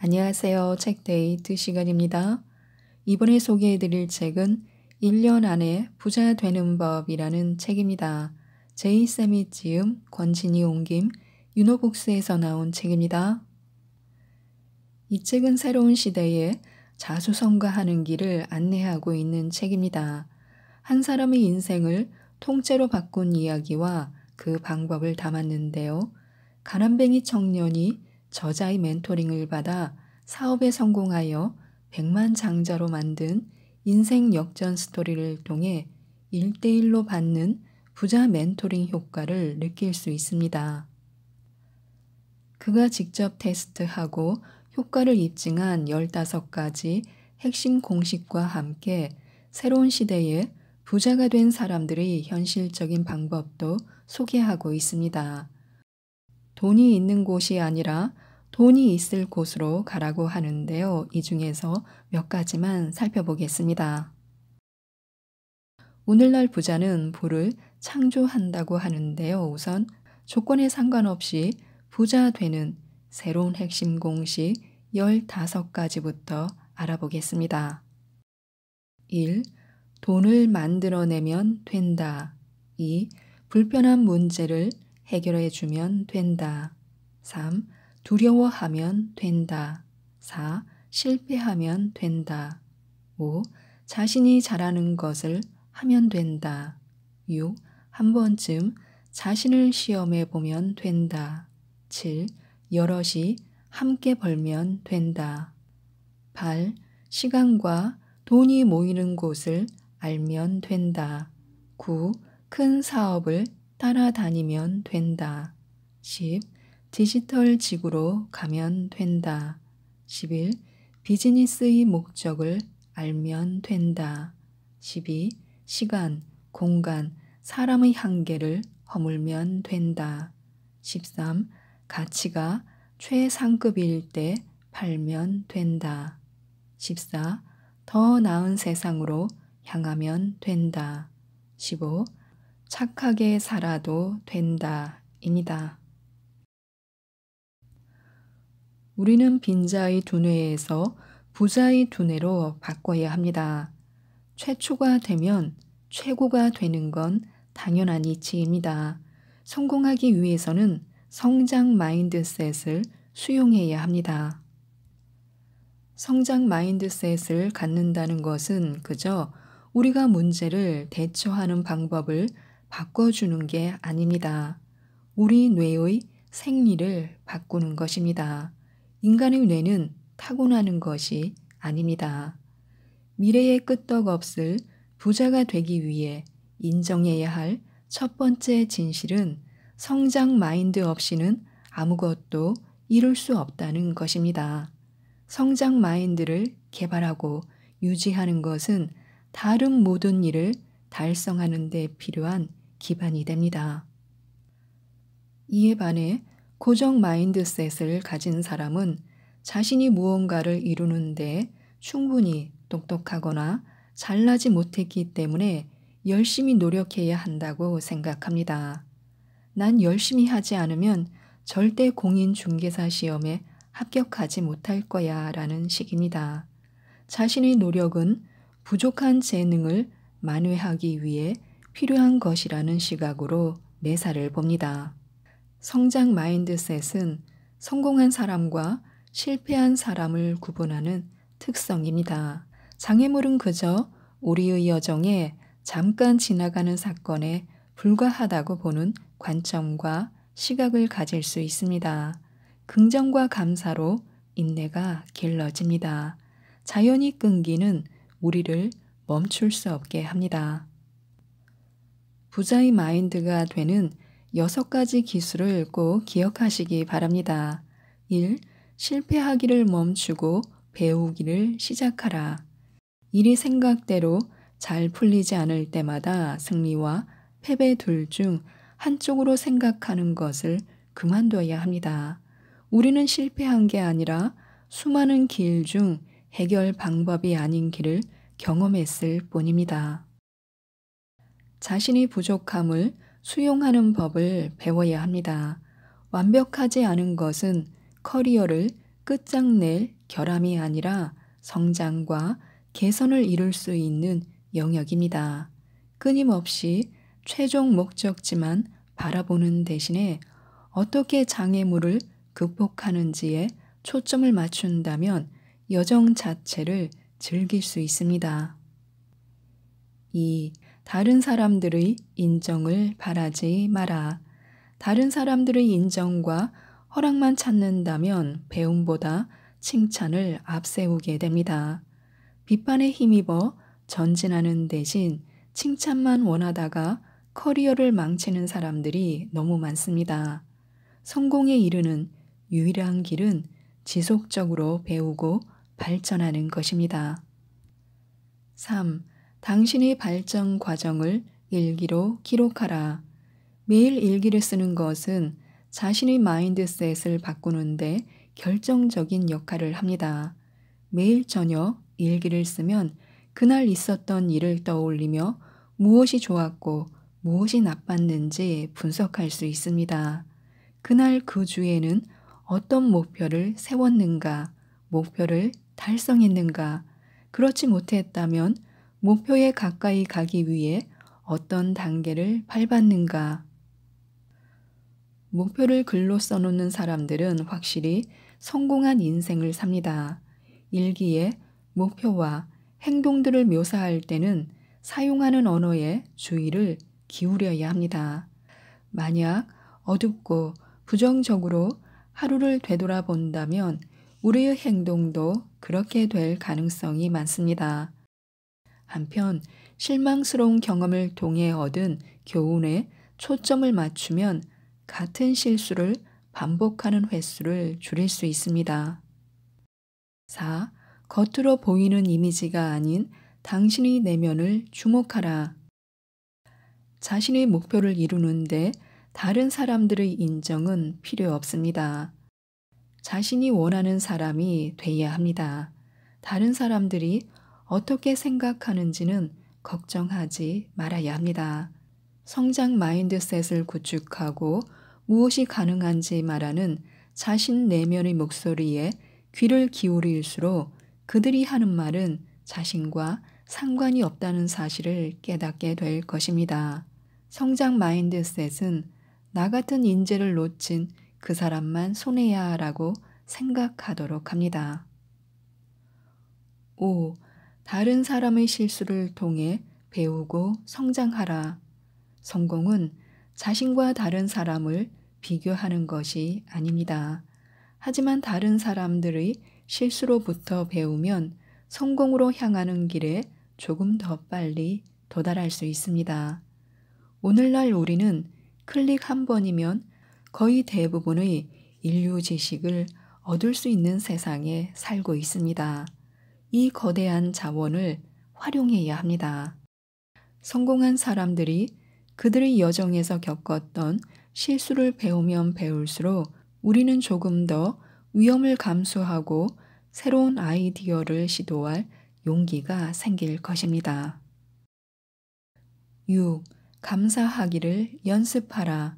안녕하세요. 책데이트 시간입니다. 이번에 소개해드릴 책은 1년 안에 부자 되는 법이라는 책입니다. 제이쌤이 지음, 권진이 옮김, 유노북스에서 나온 책입니다. 이 책은 새로운 시대에 자수성가하는 길을 안내하고 있는 책입니다. 한 사람의 인생을 통째로 바꾼 이야기와 그 방법을 담았는데요. 가난뱅이 청년이 저자의 멘토링을 받아 사업에 성공하여 백만장자로 만든 인생 역전 스토리를 통해 1대1로 받는 부자 멘토링 효과를 느낄 수 있습니다. 그가 직접 테스트하고 효과를 입증한 15가지 핵심 공식과 함께 새로운 시대에 부자가 된 사람들의 현실적인 방법도 소개하고 있습니다. 돈이 있는 곳이 아니라 돈이 있을 곳으로 가라고 하는데요. 이 중에서 몇 가지만 살펴보겠습니다. 오늘날 부자는 부를 창조한다고 하는데요. 우선 조건에 상관없이 부자 되는 새로운 핵심 공식 15가지부터 알아보겠습니다. 1. 돈을 만들어내면 된다. 2. 불편한 문제를 해결해 주면 된다. 3. 두려워하면 된다. 4. 실패하면 된다. 5. 자신이 잘하는 것을 하면 된다. 6. 한 번쯤 자신을 시험해 보면 된다. 7. 여럿이 함께 벌면 된다. 8. 시간과 돈이 모이는 곳을 알면 된다. 9. 큰 사업을 따라다니면 된다. 10. 디지털 지구로 가면 된다. 11. 비즈니스의 목적을 알면 된다. 12. 시간, 공간, 사람의 한계를 허물면 된다. 13. 가치가 최상급일 때 팔면 된다. 14. 더 나은 세상으로 향하면 된다. 15. 착하게 살아도 된다. 입니다. 우리는 빈자의 두뇌에서 부자의 두뇌로 바꿔야 합니다. 최초가 되면 최고가 되는 건 당연한 이치입니다. 성공하기 위해서는 성장 마인드셋을 수용해야 합니다. 성장 마인드셋을 갖는다는 것은 그저 우리가 문제를 대처하는 방법을 바꿔주는 게 아닙니다. 우리 뇌의 생리를 바꾸는 것입니다. 인간의 뇌는 타고나는 것이 아닙니다. 미래에 끄떡없을 부자가 되기 위해 인정해야 할 첫 번째 진실은 성장 마인드 없이는 아무것도 이룰 수 없다는 것입니다. 성장 마인드를 개발하고 유지하는 것은 다른 모든 일을 달성하는 데 필요한 기반이 됩니다. 이에 반해 고정 마인드셋을 가진 사람은 자신이 무언가를 이루는데 충분히 똑똑하거나 잘나지 못했기 때문에 열심히 노력해야 한다고 생각합니다. 난 열심히 하지 않으면 절대 공인중개사 시험에 합격하지 못할 거야 라는 식입니다. 자신의 노력은 부족한 재능을 만회하기 위해 필요한 것이라는 시각으로 매사를 봅니다. 성장 마인드셋은 성공한 사람과 실패한 사람을 구분하는 특성입니다. 장애물은 그저 우리의 여정에 잠깐 지나가는 사건에 불과하다고 보는 관점과 시각을 가질 수 있습니다. 긍정과 감사로 인내가 길러집니다. 자연이 끈기는 우리를 멈출 수 없게 합니다. 부자의 마인드가 되는 6가지 기술을 꼭 기억하시기 바랍니다. 1. 실패하기를 멈추고 배우기를 시작하라. 일이 생각대로 잘 풀리지 않을 때마다 승리와 패배 둘 중 한쪽으로 생각하는 것을 그만둬야 합니다. 우리는 실패한 게 아니라 수많은 길 중 해결 방법이 아닌 길을 경험했을 뿐입니다. 자신의 부족함을 수용하는 법을 배워야 합니다. 완벽하지 않은 것은 커리어를 끝장낼 결함이 아니라 성장과 개선을 이룰 수 있는 영역입니다. 끊임없이 최종 목적지만 바라보는 대신에 어떻게 장애물을 극복하는지에 초점을 맞춘다면 여정 자체를 즐길 수 있습니다. 2. 다른 사람들의 인정을 바라지 마라. 다른 사람들의 인정과 허락만 찾는다면 배움보다 칭찬을 앞세우게 됩니다. 비판에 힘입어 전진하는 대신 칭찬만 원하다가 커리어를 망치는 사람들이 너무 많습니다. 성공에 이르는 유일한 길은 지속적으로 배우고 발전하는 것입니다. 3. 당신의 발전 과정을 일기로 기록하라. 매일 일기를 쓰는 것은 자신의 마인드셋을 바꾸는데 결정적인 역할을 합니다. 매일 저녁 일기를 쓰면 그날 있었던 일을 떠올리며 무엇이 좋았고 무엇이 나빴는지 분석할 수 있습니다. 그날 그 주에는 어떤 목표를 세웠는가, 목표를 달성했는가, 그렇지 못했다면 목표에 가까이 가기 위해 어떤 단계를 밟았는가. 목표를 글로 써놓는 사람들은 확실히 성공한 인생을 삽니다. 일기에 목표와 행동들을 묘사할 때는 사용하는 언어에 주의를 기울여야 합니다. 만약 어둡고 부정적으로 하루를 되돌아본다면 우리의 행동도 그렇게 될 가능성이 많습니다. 한편 실망스러운 경험을 통해 얻은 교훈에 초점을 맞추면 같은 실수를 반복하는 횟수를 줄일 수 있습니다. 4. 겉으로 보이는 이미지가 아닌 당신의 내면을 주목하라. 자신의 목표를 이루는데 다른 사람들의 인정은 필요 없습니다. 자신이 원하는 사람이 돼야 합니다. 다른 사람들이 어떻게 생각하는지는 걱정하지 말아야 합니다. 성장 마인드셋을 구축하고 무엇이 가능한지 말하는 자신 내면의 목소리에 귀를 기울일수록 그들이 하는 말은 자신과 상관이 없다는 사실을 깨닫게 될 것입니다. 성장 마인드셋은 나 같은 인재를 놓친 그 사람만 손해야 하라고 생각하도록 합니다. 5. 다른 사람의 실수를 통해 배우고 성장하라. 성공은 자신과 다른 사람을 비교하는 것이 아닙니다. 하지만 다른 사람들의 실수로부터 배우면 성공으로 향하는 길에 조금 더 빨리 도달할 수 있습니다. 오늘날 우리는 클릭 한 번이면 거의 대부분의 인류 지식을 얻을 수 있는 세상에 살고 있습니다. 이 거대한 자원을 활용해야 합니다. 성공한 사람들이 그들의 여정에서 겪었던 실수를 배우면 배울수록 우리는 조금 더 위험을 감수하고 새로운 아이디어를 시도할 용기가 생길 것입니다. 6. 감사하기를 연습하라.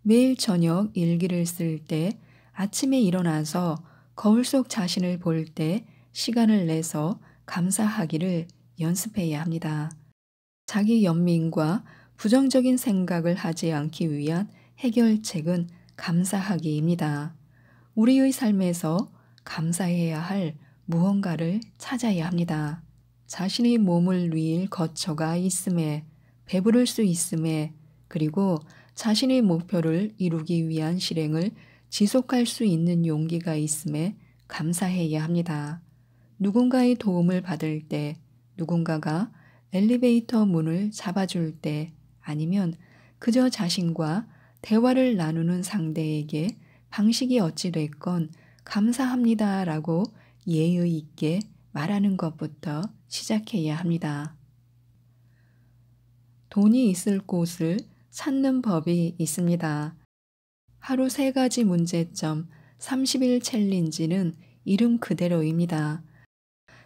매일 저녁 일기를 쓸 때 아침에 일어나서 거울 속 자신을 볼 때 시간을 내서 감사하기를 연습해야 합니다. 자기 연민과 부정적인 생각을 하지 않기 위한 해결책은 감사하기입니다. 우리의 삶에서 감사해야 할 무언가를 찾아야 합니다. 자신의 몸을 누일 거처가 있음에, 배부를 수 있음에, 그리고 자신의 목표를 이루기 위한 실행을 지속할 수 있는 용기가 있음에 감사해야 합니다. 누군가의 도움을 받을 때, 누군가가 엘리베이터 문을 잡아줄 때, 아니면 그저 자신과 대화를 나누는 상대에게 방식이 어찌 됐건 감사합니다 라고 예의 있게 말하는 것부터 시작해야 합니다. 돈이 있을 곳을 찾는 법이 있습니다. 하루 3가지 문제점 30일 챌린지는 이름 그대로입니다.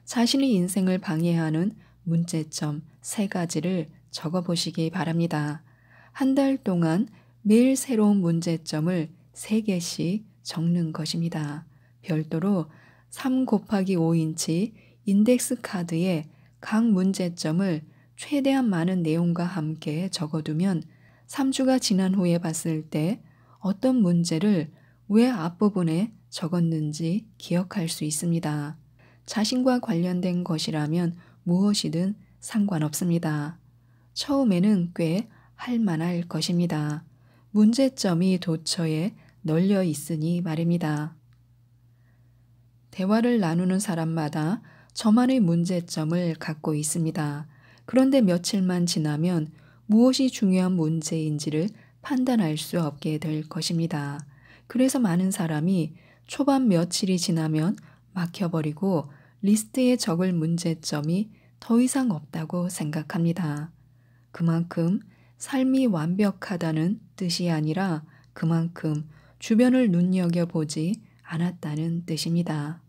자신의 인생을 방해하는 문제점 3가지를 적어보시기 바랍니다. 한 달 동안 매일 새로운 문제점을 3개씩 적는 것입니다. 별도로 3 곱하기 5인치 인덱스 카드에 각 문제점을 최대한 많은 내용과 함께 적어두면 3주가 지난 후에 봤을 때 어떤 문제를 왜 앞부분에 적었는지 기억할 수 있습니다. 자신과 관련된 것이라면 무엇이든 상관없습니다. 처음에는 꽤 할만할 것입니다. 문제점이 도처에 널려 있으니 말입니다. 대화를 나누는 사람마다 저만의 문제점을 갖고 있습니다. 그런데 며칠만 지나면 무엇이 중요한 문제인지를 판단할 수 없게 될 것입니다. 그래서 많은 사람이 초반 며칠이 지나면 막혀버리고 리스트에 적을 문제점이 더 이상 없다고 생각합니다. 그만큼 삶이 완벽하다는 뜻이 아니라 그만큼 주변을 눈여겨보지 않았다는 뜻입니다.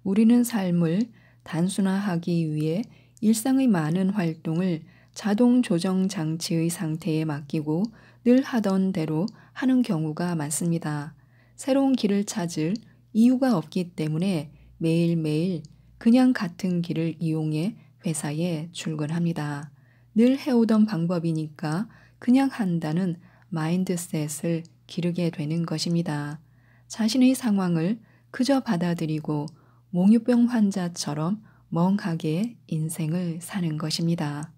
우리는 삶을 단순화하기 위해 일상의 많은 활동을 자동 조정 장치의 상태에 맡기고 늘 하던 대로 하는 경우가 많습니다. 새로운 길을 찾을 이유가 없기 때문에 매일매일 그냥 같은 길을 이용해 회사에 출근합니다. 늘 해오던 방법이니까 그냥 한다는 마인드셋을 기르게 되는 것입니다. 자신의 상황을 그저 받아들이고 몽유병 환자처럼 멍하게 인생을 사는 것입니다.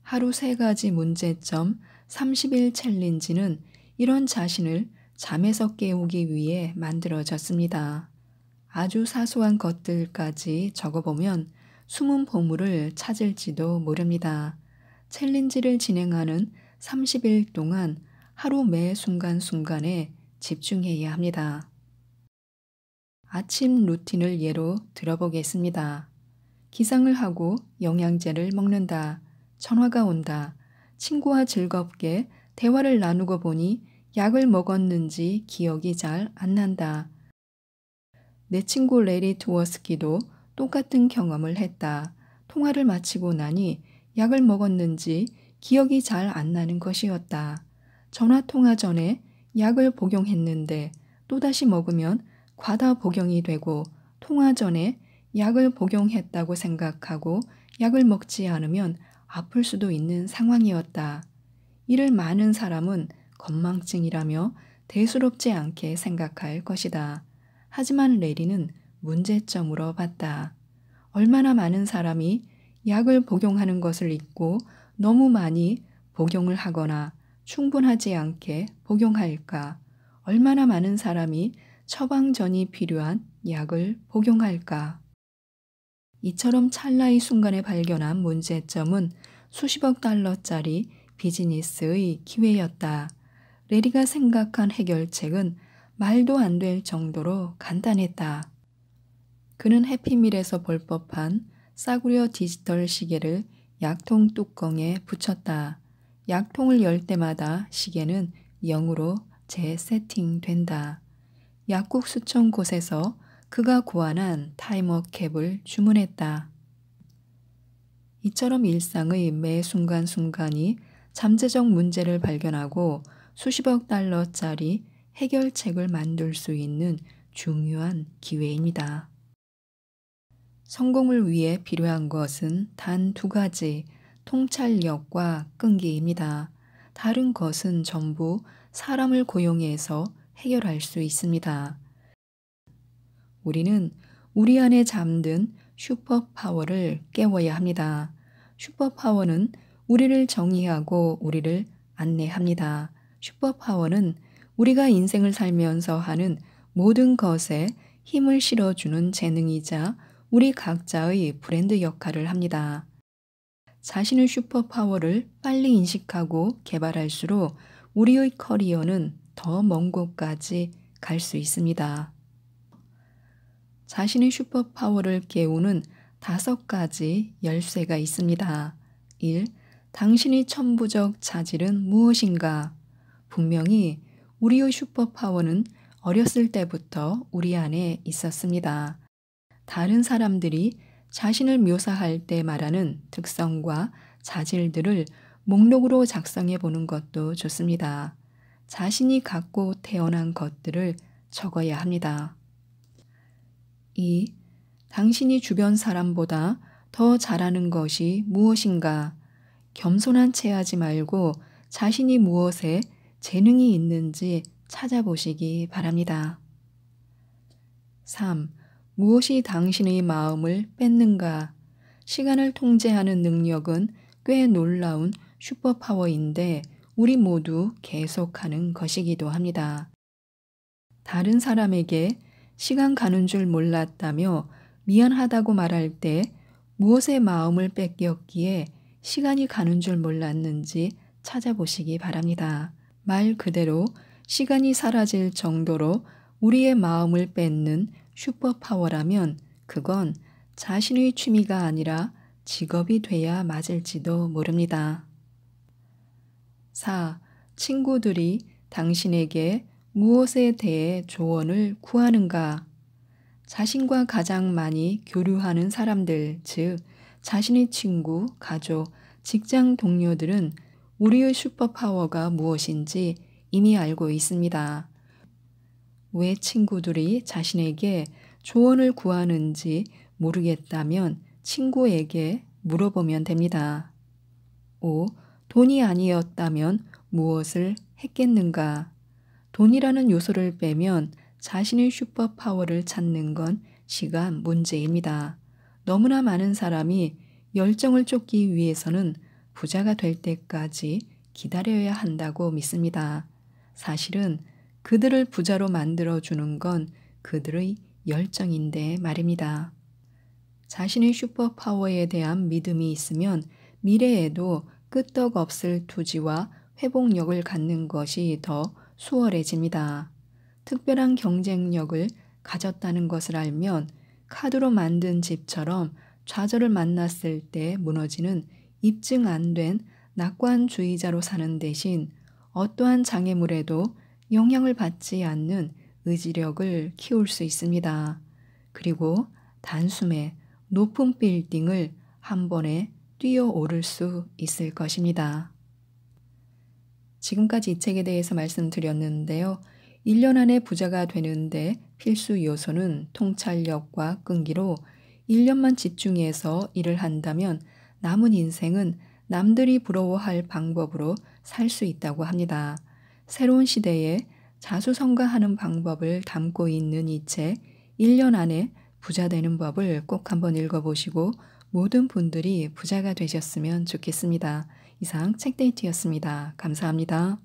하루 3가지 문제점 30일 챌린지는 이런 자신을 잠에서 깨우기 위해 만들어졌습니다. 아주 사소한 것들까지 적어보면 숨은 보물을 찾을지도 모릅니다. 챌린지를 진행하는 30일 동안 하루 매 순간순간에 집중해야 합니다. 아침 루틴을 예로 들어보겠습니다. 기상을 하고 영양제를 먹는다. 전화가 온다. 친구와 즐겁게 대화를 나누고 보니 약을 먹었는지 기억이 잘 안 난다. 내 친구 레리 투어스키도 똑같은 경험을 했다. 통화를 마치고 나니 약을 먹었는지 기억이 잘 안 나는 것이었다. 전화 통화 전에 약을 복용했는데 또다시 먹으면 과다 복용이 되고 통화 전에 약을 복용했다고 생각하고 약을 먹지 않으면 아플 수도 있는 상황이었다. 이를 많은 사람은 건망증이라며 대수롭지 않게 생각할 것이다. 하지만 레리는 문제점으로 봤다. 얼마나 많은 사람이 약을 복용하는 것을 잊고 너무 많이 복용을 하거나 충분하지 않게 복용할까? 얼마나 많은 사람이 처방전이 필요한 약을 복용할까? 이처럼 찰나의 순간에 발견한 문제점은 수십억 달러짜리 비즈니스의 기회였다. 레리가 생각한 해결책은 말도 안 될 정도로 간단했다. 그는 해피밀에서 볼 법한 싸구려 디지털 시계를 약통 뚜껑에 붙였다. 약통을 열 때마다 시계는 0으로 재세팅된다. 약국 수천 곳에서 그가 고안한 타이머 캡을 주문했다. 이처럼 일상의 매 순간순간이 잠재적 문제를 발견하고 수십억 달러짜리 해결책을 만들 수 있는 중요한 기회입니다. 성공을 위해 필요한 것은 단 2가지, 통찰력과 끈기입니다. 다른 것은 전부 사람을 고용해서 해결할 수 있습니다. 우리는 우리 안에 잠든 슈퍼파워를 깨워야 합니다. 슈퍼파워는 우리를 정의하고 우리를 안내합니다. 슈퍼파워는 우리가 인생을 살면서 하는 모든 것에 힘을 실어주는 재능이자 우리 각자의 브랜드 역할을 합니다. 자신의 슈퍼파워를 빨리 인식하고 개발할수록 우리의 커리어는 더 먼 곳까지 갈 수 있습니다. 자신의 슈퍼파워를 깨우는 5가지 열쇠가 있습니다. 1. 당신의 천부적 자질은 무엇인가? 분명히 우리의 슈퍼파워는 어렸을 때부터 우리 안에 있었습니다. 다른 사람들이 자신을 묘사할 때 말하는 특성과 자질들을 목록으로 작성해 보는 것도 좋습니다. 자신이 갖고 태어난 것들을 적어야 합니다. 2. 당신이 주변 사람보다 더 잘하는 것이 무엇인가? 겸손한 채 하지 말고 자신이 무엇에 재능이 있는지 찾아보시기 바랍니다. 3. 무엇이 당신의 마음을 뺏는가? 시간을 통제하는 능력은 꽤 놀라운 슈퍼파워인데 우리 모두 계속하는 것이기도 합니다. 다른 사람에게 시간 가는 줄 몰랐다며 미안하다고 말할 때 무엇에 마음을 뺏겼기에 시간이 가는 줄 몰랐는지 찾아보시기 바랍니다. 말 그대로 시간이 사라질 정도로 우리의 마음을 뺏는 슈퍼파워라면 그건 자신의 취미가 아니라 직업이 돼야 맞을지도 모릅니다. 4. 친구들이 당신에게 무엇에 대해 조언을 구하는가? 자신과 가장 많이 교류하는 사람들, 즉 자신의 친구, 가족, 직장 동료들은 우리의 슈퍼파워가 무엇인지 이미 알고 있습니다. 왜 친구들이 자신에게 조언을 구하는지 모르겠다면 친구에게 물어보면 됩니다. 5. 돈이 아니었다면 무엇을 했겠는가? 돈이라는 요소를 빼면 자신의 슈퍼파워를 찾는 건 시간 문제입니다. 너무나 많은 사람이 열정을 쫓기 위해서는 부자가 될 때까지 기다려야 한다고 믿습니다. 사실은 그들을 부자로 만들어주는 건 그들의 열정인데 말입니다. 자신의 슈퍼파워에 대한 믿음이 있으면 미래에도 끄떡없을 투지와 회복력을 갖는 것이 더 수월해집니다. 특별한 경쟁력을 가졌다는 것을 알면 카드로 만든 집처럼 좌절을 만났을 때 무너지는 입증 안 된 낙관주의자로 사는 대신 어떠한 장애물에도 영향을 받지 않는 의지력을 키울 수 있습니다. 그리고 단숨에 높은 빌딩을 한 번에 뛰어오를 수 있을 것입니다. 지금까지 이 책에 대해서 말씀드렸는데요. 1년 안에 부자가 되는데 필수 요소는 통찰력과 끈기로 1년만 집중해서 일을 한다면 남은 인생은 남들이 부러워할 방법으로 살 수 있다고 합니다. 새로운 시대에 자수성가하는 방법을 담고 있는 이 책 1년 안에 부자 되는 법을 꼭 한번 읽어보시고 모든 분들이 부자가 되셨으면 좋겠습니다. 이상 책데이트였습니다. 감사합니다.